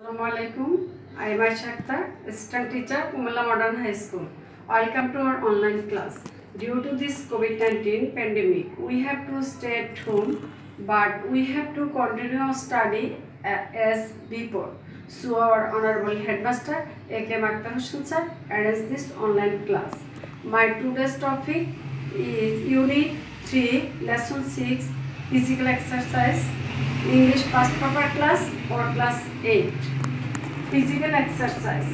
Assalamualaikum. I am Aisha Akhtar, assistant teacher, Kumala Modern High School. Welcome to our online class. Due to this COVID-19 pandemic, we have to stay at home, but we have to continue our study as before. So our honorable headmaster, A.K. Akhtar Hussain sir, arranged this online class. My today's topic is Unit 3, Lesson 6, Physical Exercise, English past paper class or class 8. Physical exercise,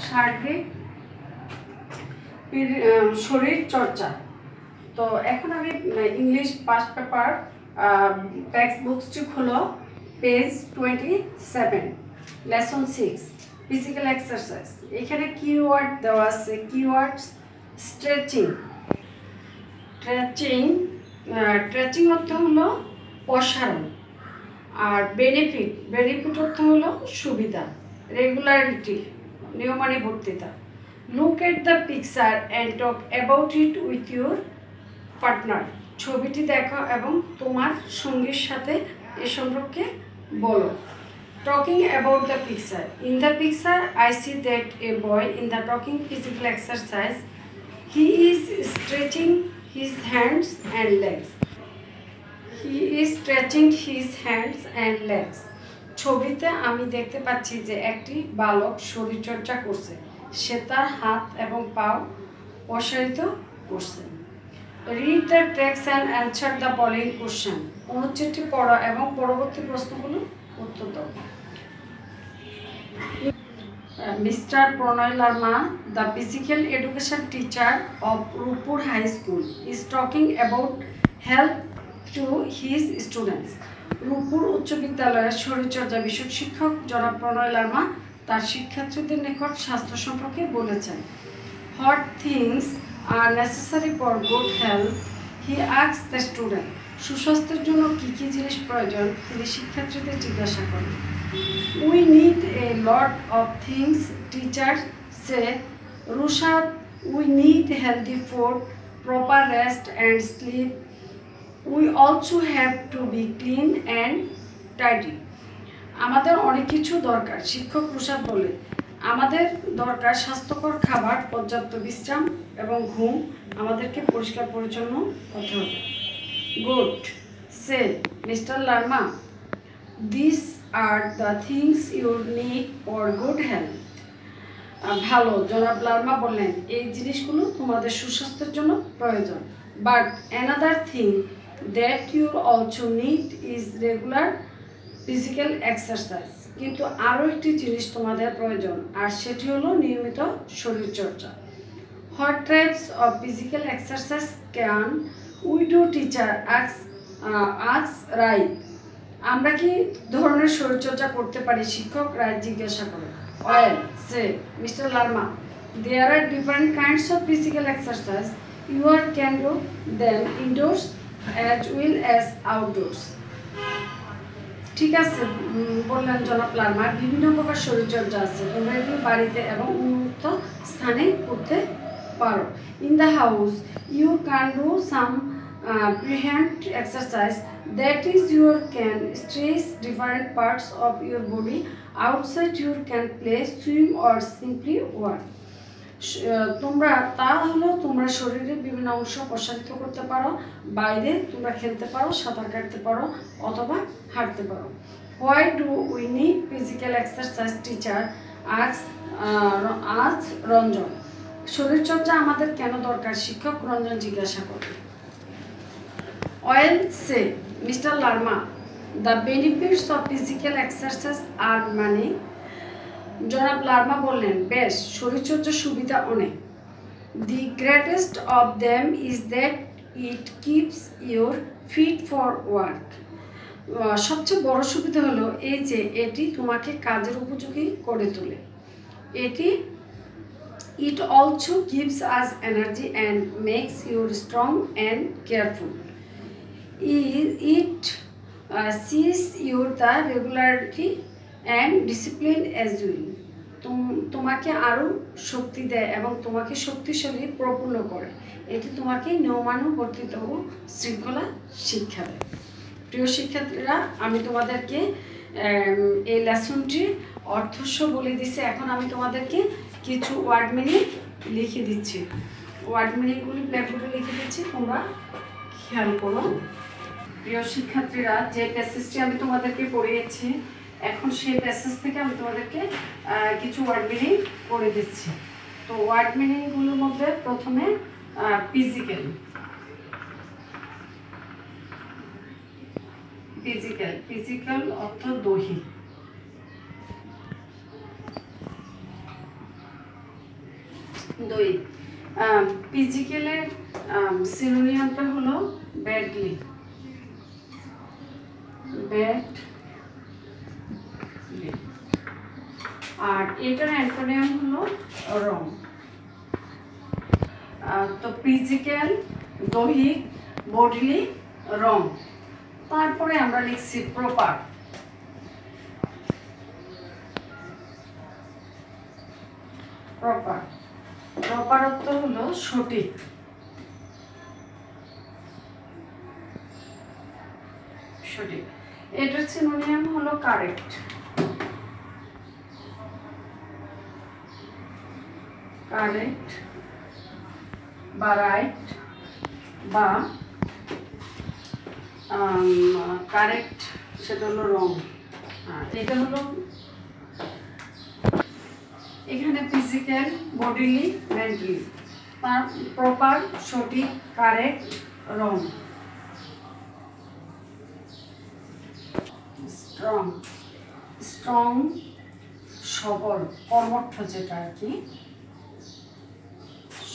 শারীরিক শরীর চর্চা। তো এখন আমি English past paper text বুকসটি খুলো, page 27, lesson 6, physical exercise. এখানে keyword দেওয়া আছে, কিওয়ার্ডস স্ট্রেচিং। স্ট্রেচিং অর্থ হলো প্রসারণ, আর বেনিফিট অর্থ হলো সুবিধা, রেগুলারিটি নিয়মানুবর্তিতা। Look at the picture and talk about it with your partner. ছবিটি দেখো এবং তোমার সঙ্গীর সাথে এ সম্পর্কে বলো। Talking about the picture. In the picture I see that a boy in the talking physical exercise he is stretching his hands and legs. He is stretching his hands and legs. ছবিতে আমি দেখতে পাচ্ছি যে একটি বালক শরীরচর্চা করছে, সে তার হাত এবং পা প্রসারিত করছে। Read the text and answer the following question. অনুচ্ছেদটি পড়ো এবং পরবর্তী প্রশ্নগুলো উত্তর দাও। Mr. Pranay Larma, the physical education teacher of Rupur High School, is talking about health to his students. Rooppur উচ্চ বিদ্যালয়ের শরীরচর্চা বিষয়ক শিক্ষক জনাব প্রণয় লার্মা তার শিক্ষার্থীদের নিকট স্বাস্থ্য সম্পর্কে বলেছেন। What things are necessary for good health? He asked the student. সুস্বাস্থ্যের জন্য কী কী জিনিস প্রয়োজন তিনি শিক্ষার্থীদের জিজ্ঞাসা করেন। We need a lot of things, teachers say. Rushad, we need healthy food, proper rest and sleep. We also have to be clean and tidy. আমাদের অনেক কিছু দরকার, শিক্ষক রুশাদ বলে। আমাদের দরকার স্বাস্থ্যকর খাবার, পর্যাপ্ত বিশ্রাম এবং ঘুম। আমাদেরকে পরিষ্কার পরিচ্ছন্ন হতে হবে। Good, say mister Larma, this are the things you need for good health. ভালো, জনাব লার্মা বললেন, এই জিনিসগুলো তোমাদের সুস্বাস্থ্যের জন্য প্রয়োজন। But another thing that you also need is regular physical exercise. কিন্তু আরও একটি জিনিস তোমাদের প্রয়োজন, আর সেটি হলো নিয়মিত শরীরচর্চা। What types of physical exercise can we do, teacher asks Rai. আমরা কি ধরনের শরীরচর্চা করতে পারি, শিক্ষক রায় জিজ্ঞাসা করে। Well, say Mr. Larma, there are different kinds of physical exercise. You can do them indoors as well as outdoors. ঠিক আছে বললেন জনাব লার্মা, বিভিন্ন প্রকার শরীরচর্চা আছে, তোমরা এগুলো বাড়িতে এবং উন্মুক্ত স্থানে করতে পারো। In the house you can do some freehand exercise, that is your can stretch different parts of your body. Outside your can play, swim or simply walk. তোমরা শরীরের বিভিন্ন অংশ প্রসারিত করতে পারো, বাইরে তোমরা খেলতে পারো, সাঁতার কাটতে পারো অথবা হাঁটতে পারো। Why do we need physical exercise, teacher আজ রঞ্জন। শরীরচর্চা আমাদের কেন দরকার, শিক্ষক রঞ্জন জিজ্ঞাসা করে। Well, say mister Larma, the benefits of physical exercise are many. জনাব লার্মা বললেন, বেশ, শরীরচর্চার সুবিধা অনেক। The greatest of them is that it keeps your fit for work. সবচেয়ে বড় সুবিধা হলো এই যে এটি তোমাকে কাজের উপযোগী করে তোলে। It also gives us energy and makes your strong and careful. It sees your the regularity and discipline as well. তোমাকে আরও শক্তি দেয় এবং তোমাকে শক্তিশালী প্রফুল্ল করে। এটি তোমাকে নিয়মানুবর্তিত ও শৃঙ্খলা শিক্ষা দেয়। প্রিয় শিক্ষার্থীরা, আমি তোমাদেরকে এই লেসনটি অর্থস্ব বলে দিছে। এখন আমি তোমাদেরকে কিছু ওয়ার্ড মিনিং লিখে দিচ্ছি। ওয়ার্ড মিনিংগুলি ব্ল্যাকবোর্ডে লিখে দিচ্ছি, তোমরা খেয়াল করো। প্রিয় শিক্ষার্থীরা, যে প্যাসেজটি আমি তোমাদেরকে পড়িয়েছি, এখন সেই প্যাসেজ থেকে আমি তোমাদেরকে কিছু ওয়ার্ড মিনিং করে দিচ্ছি। তো ওয়ার্ড মিনিংগুলোর মধ্যে প্রথমে ফিজিক্যাল। ফিজিক্যাল ফিজিক্যাল অর্থ দৈহিক। দৈহিক ফিজিক্যালের সিনোনিয়ামটা হলো ব্যাডলি। আর এটার অ্যান্টোনিয়াম হলো রং। তো ফিজিক্যাল, দৈহিক, বডিলি, রং। তারপরে আমরা লিখছি প্রপার। প্রপার প্রপার অর্থ হলো সঠিক। সঠিক। এটার সিনোনিয়াম হলো কারেক্ট। কারেক্ট বা রাইট বা কারেক্ট, সেটা হলো রং। এটা হলো এখানে ফিজিক্যাল, বডিলি, মেন্টালি। তার প্রপার, সঠিক, কারেক্ট, রং। স্ট্রং। স্ট্রং সবল, কর্মঠ যেটা আর কি,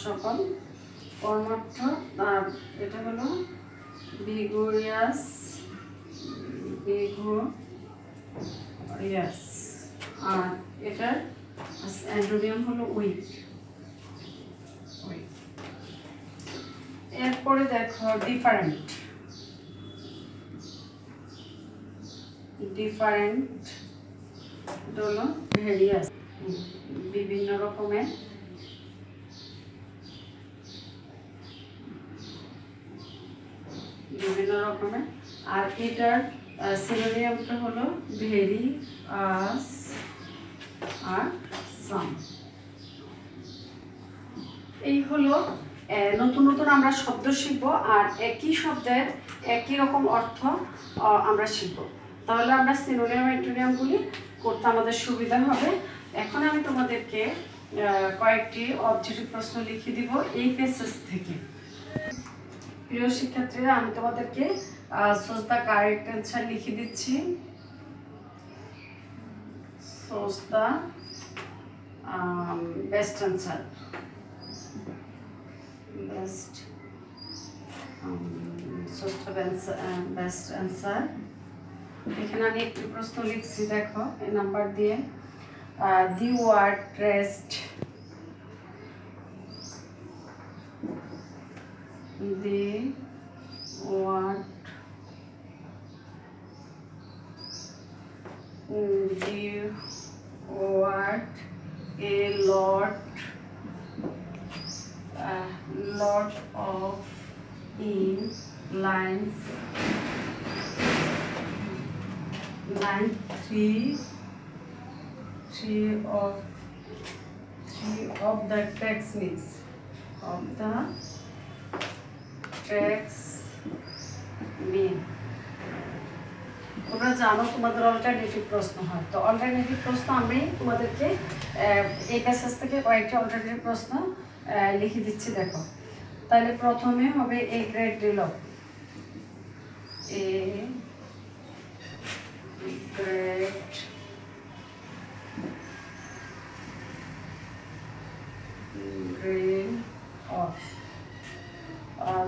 সবল কর্মঠ। এটা হলো ভিগোরিয়াস। ভিগোরিয়াস। আর এটার অ্যান্টোনিয়াম হলো উইক। এরপরে দেখো ডিফারেন্ট। ডিফারেন্ট হলো ভেরিয়াস, বিভিন্ন রকমের। বিভিন্ন রকমের। আর এটার সিনোনিয়ামটা হলো ভেরি, আস আর সাম। এই হলো নতুন নতুন আমরা শব্দ শিখবো, আর একই শব্দের একই রকম অর্থ আমরা শিখবো। তাহলে আমরা সিনোনিয়াম, অ্যান্টোনিয়ামগুলি করতে আমাদের সুবিধা হবে। এখন আমি তোমাদেরকে কয়েকটি অবজেক্টিভ প্রশ্ন লিখে দিব এই প্যাসেজ থেকে। প্রিয় শিক্ষার্থীরা, আমি তোমাদেরকে চুজ দ্য কারেক্ট অ্যান্সার লিখে দিচ্ছি। Choose the best answer. Best answer. এখানে আমি একটি প্রশ্ন লিখছি, দেখো এই নাম্বার দিয়ে। The word trust. The word a lot of in lines, line three of the text means of the তোমরা জানো তোমাদের অল্টারনেটিভ প্রশ্ন হয়। তো অল্টারনেটিভ প্রশ্ন আমি তোমাদেরকে এই প্যাসেজ থেকে কয়েকটি অল্টারনেটিভ প্রশ্ন লিখে দিচ্ছি, দেখো। তাহলে প্রথমে হবে a great deal of. A great deal of.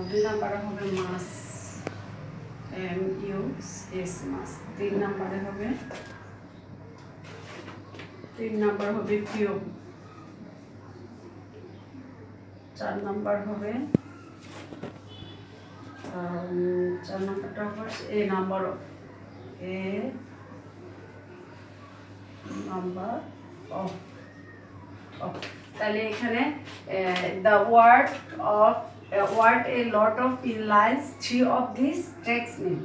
দুই নাম্বারে হবে মাস, MUS মাস। তিন নাম্বার হবে পিও। 4 নাম্বার হবে 4 নাম্বারটা হবে এ নাম্বার অফ। তাহলে এখানে the word a lot of in lines, 3 of these tracks mean।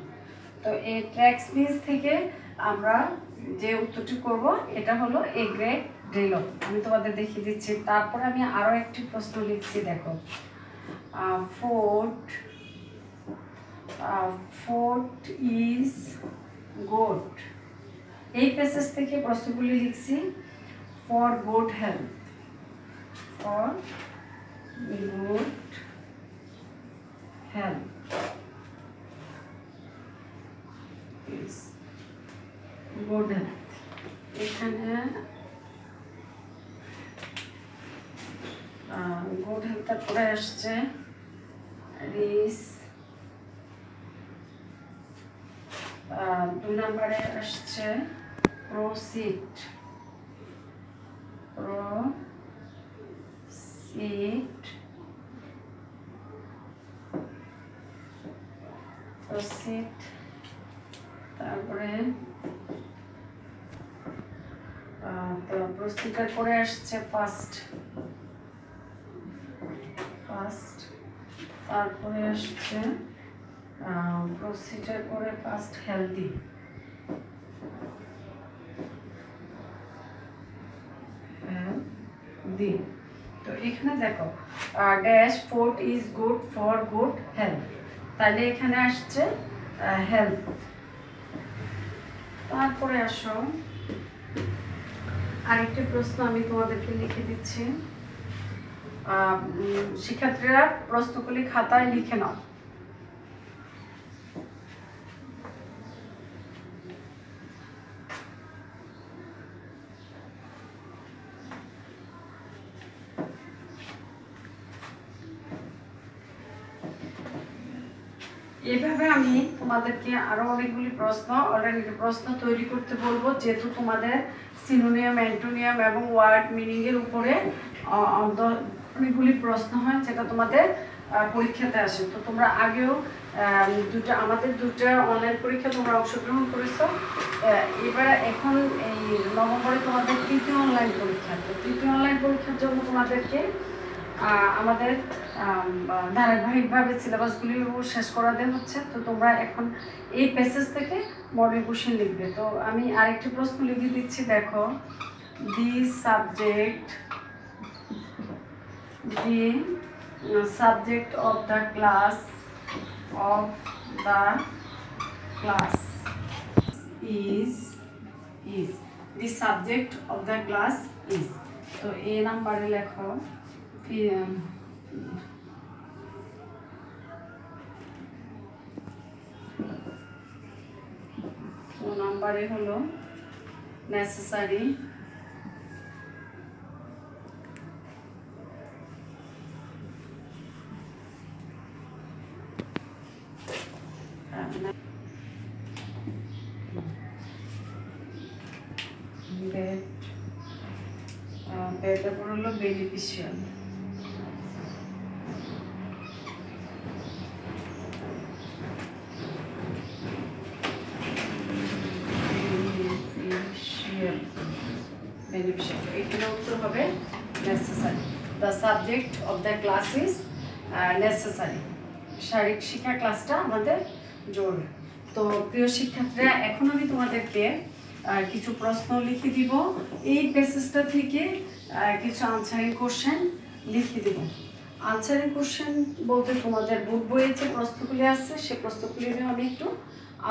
তো এই ট্র্যাক্স মিন্স থেকে আমরা যে উত্তরটি করব এটা হলো এ গ্রেট ডিল। আমি তোমাদের দেখিয়ে দিচ্ছি। তারপর আমি আরও একটি প্রশ্ন লিখছি, দেখো ফোর্ট ইজ গুড। এই প্যাসেজ থেকে প্রশ্নগুলি লিখছি। For good health, for good health is good health. এখানে গুড হেলথ তারপরে আসছে রিস, 2 নম্বরে আসছে প্রসিড, তারপরে প্রসিডার করে আসছে ফার্স্ট, তারপরে আসছে প্রসিডার করে ফার্স্ট হেলদি, তো এখানে দেখো dash fort is good for good health, তাহলে এখানে আসছে হেলথ। তারপরে আসো আরেকটি প্রশ্ন আমি তোমাদেরকে লিখে দিচ্ছি। শিক্ষার্থীরা প্রশ্নগুলি খাতায় লিখে নাও। এইভাবে আমি তোমাদেরকে আরো অনেকগুলি প্রশ্ন তৈরি করতে বলবো, যেহেতু তোমাদের সিনোনিয়াম, অ্যান্টোনিয়াম এবং ওয়ার্ড মিনিং এর উপরে অনেকগুলি প্রশ্ন হয়, যেটা তোমাদের পরীক্ষাতে আসে। তো তোমরা আগেও আমাদের দুটো অনলাইন পরীক্ষা তোমরা অংশগ্রহণ করেছো। এখন এই নভেম্বরে তোমাদের তৃতীয় অনলাইন পরীক্ষা। তো তৃতীয় অনলাইন পরীক্ষার জন্য তোমাদেরকে আমাদের ধারাবাহিকভাবে সিলেবাসগুলিও শেষ করাতে হচ্ছে। তো তোমরা এখন এই প্যাসেজ থেকে মডেল কোশ্চেন লিখবে। তো আমি আরেকটি প্রশ্ন লিখে দিচ্ছি, দেখো the subject of the class is the subject of the class is. তো এ নাম্বারে লেখো নাম্বারে হলো নেসেসারি, তারপর হলো বেনিফিশিয়াল, এখানে উত্তর হবে necessary. The subject of the class is necessary. শারীরিক শিক্ষা ক্লাসটা আমাদের জরুরি। তো প্রিয় শিক্ষার্থীরা, এখন আমি তোমাদেরকে কিছু প্রশ্ন লিখে দিব। এই প্যাসেজটা থেকে কিছু আনসারিং কোশ্চেন লিখে দিব। আনসারিং কোশ্চেন বলতে তোমাদের বুক বইয়ে যে প্রশ্নগুলি আছে সেই প্রশ্নগুলি নিয়ে আমি একটু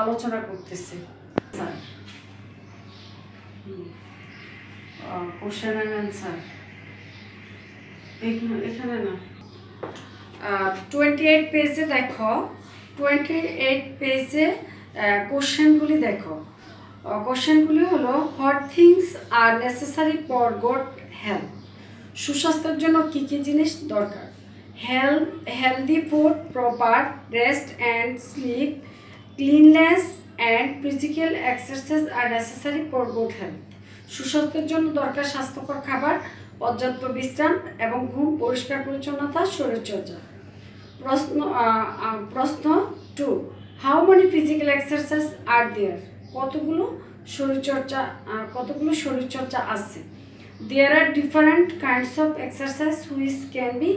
আলোচনা করতেছি। কোশ্চেন অ্যান্ড অ্যান্সার এখানে না, 28 পেজে দেখো, 28 পেজে কোশ্চেনগুলি দেখো। কোশ্চেনগুলি হলো what things are necessary for good health. সুস্বাস্থ্যের জন্য কী কী জিনিস দরকার? Healthy food, proper rest and sleep, cleanness and physical exercise R necessary for good health. সুস্বাস্থ্যের জন্য দরকার স্বাস্থ্যকর খাবার, পর্যাপ্ত বিশ্রাম এবং ঘুম, পরিষ্কার পরিচ্ছন্নতা, শরীরচর্চা। প্রশ্ন 2, how many physical exercise are there? কতগুলো শরীরচর্চা আছে? There are different kinds of exercise which can be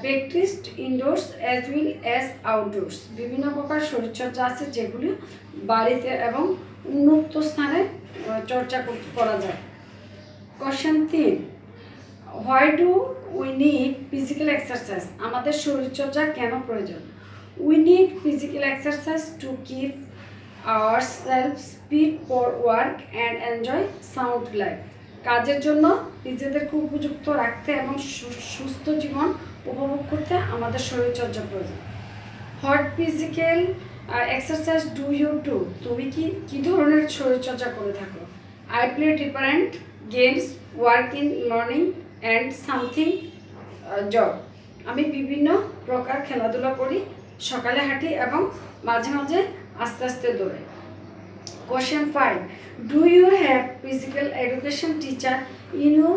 practised indoors as well as outdoors. বিভিন্ন প্রকার শরীরচর্চা আছে যেগুলি বাড়িতে এবং উন্মুক্ত স্থানে চর্চা করা যায়। Question 3, why do we need physical exercise? আমাদের শরীরচর্চা কেন প্রয়োজন? We need physical exercise to keep ourselves fit for work and enjoy sound life. কাজের জন্য নিজেদেরকে উপযুক্ত রাখতে এবং সুস্থ জীবন উপভোগ করতে আমাদের শরীরচর্চা প্রয়োজন। What physical exercise do you do? তুমি কি ধরনের শরীরচর্চা করে থাকো? I play different games, work in learning and something job. আমি বিভিন্ন প্রকার খেলাধুলা করি, সকালে হাঁটি এবং মাঝে মাঝে আস্তে আস্তে দৌড়াই। Question 5, do you have physical education teacher in your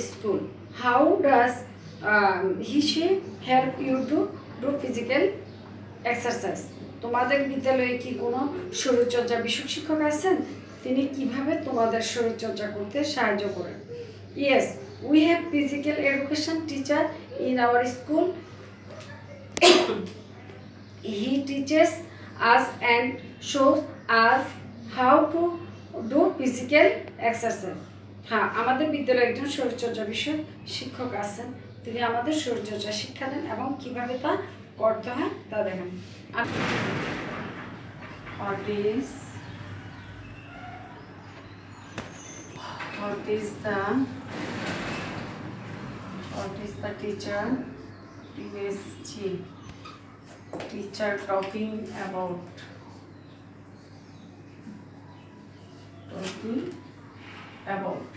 school? How does he help you to do physical exercise? তোমাদের বিদ্যালয়ে কি কোনো শরীরচর্চা বিষয়ক শিক্ষক আছেন? তিনি কিভাবে তোমাদের শরীরচর্চা করতে সাহায্য করেন? Yes, we have physical education teacher in our school. He teaches us and shows us how to do physical exercise. হ্যাঁ, আমাদের বিদ্যালয়ে একজন শরীরচর্চা বিষয়ক শিক্ষক আছেন, তিনি আমাদের শরীরচর্চা শিক্ষা দেন এবং কিভাবে তা করতে হয় তা দেখেন। What is the teacher? Teacher talking about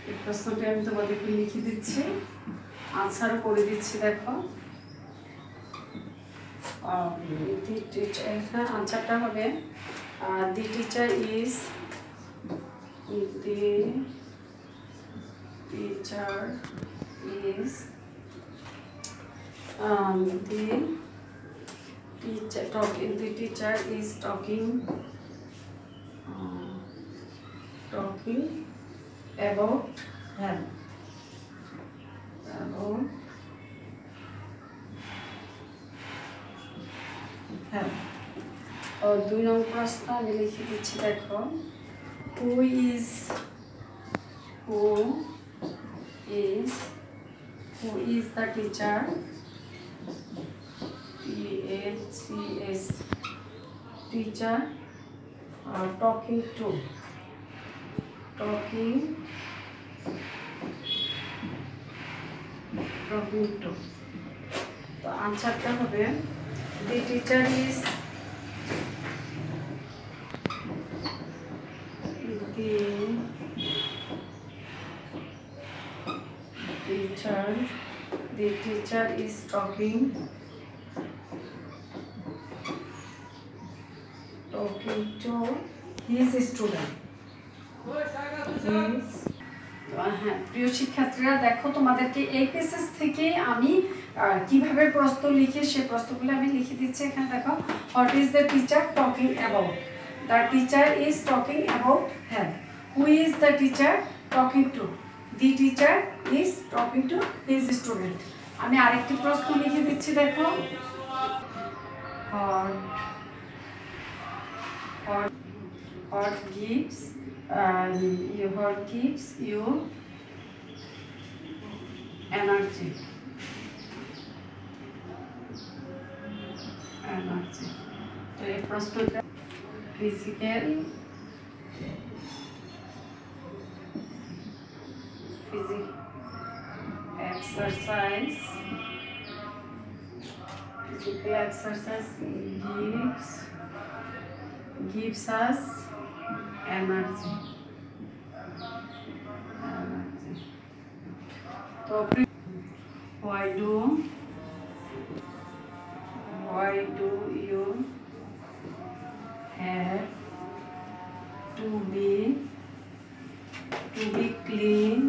এই প্রশ্নটি আমি তোমাদেরকে লিখে দিচ্ছি, আনসার করে দিচ্ছি। দেখো আনসারটা হবে the teacher is the teacher is talking about health. और 2 নম্বর প্রশ্ন আমি লিখে দিচ্ছি। দেখো who is the teacher? THES teacher talking to তো আনসারটা হবে the teacher is talking to his student. হ্যাঁ প্রিয় শিক্ষার্থীরা, দেখো তোমাদেরকে এই পেসেজ থেকে আমি কিভাবে প্রশ্ন লিখে সেই প্রশ্নগুলো আমি লিখে দিচ্ছি। এখানে দেখো, what is the teacher talking about? The teacher is talking about health. Who is the teacher talking to? The teacher is talking to his student. আমি আরেকটি প্রশ্ন লিখে দিচ্ছি। দেখো what gives you energy? তো এই প্রশ্নটা physical exercise gives us energy. So why do you have to be clean?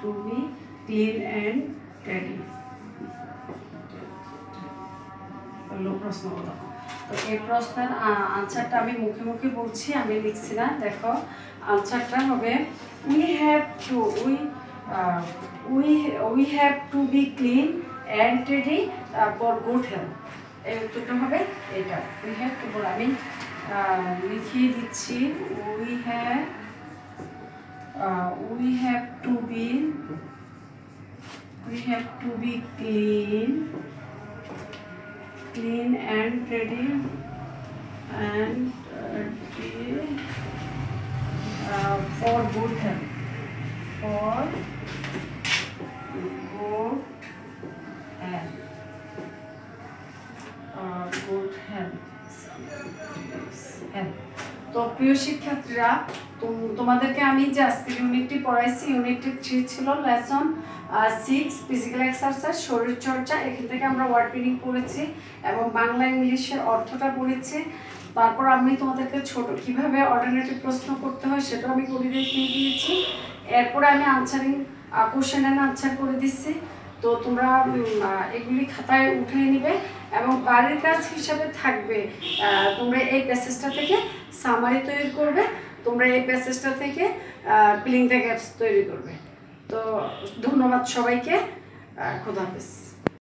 To be clean and tidy. প্রশ্নগুলো তো এই প্রশ্নের আনসারটা আমি মুখে মুখে বলছি, আমি লিখছি না। দেখো আনসারটা হবে we have to be clean and tidy for good health. এই উত্তরটা হবে এটা। উই হ্যাভ টু পড়া, আমি লিখিয়ে দিচ্ছি। We have to be clean and ready for good health. তো প্রিয় শিক্ষার্থীরা, তোমাদেরকে আমি যে আজকে ইউনিটটি পড়াইছি, ইউনিটটি 3 ছিল লেসন 6 ফিজিক্যাল এক্সারসাইজ, শরীরচর্চা। এখান থেকে আমরা ওয়ার্ড মিনিং পড়েছি এবং বাংলা ইংলিশের অর্থটা পড়েছি। তারপর আমি তোমাদেরকে কিভাবে অল্টারনেটিভ প্রশ্ন করতে হয় সেটাও আমি করে দেখিয়ে দিয়েছি। এরপরে আমি আনসারিং কোশ্চেন অ্যান্ড আনসার করে দিচ্ছি। তো তোমরা এগুলি খাতায় উঠিয়ে নিবে এবং বাড়ির কাজ হিসাবে থাকবে তোমরা এই প্যাসেজটা থেকে সামারি তৈরি করবে, তোমরা এই প্যাসেজটা থেকে ফিলিং দ্য গ্যাপস তৈরি করবে। তো ধন্যবাদ সবাইকে, খোদা হাফেজ।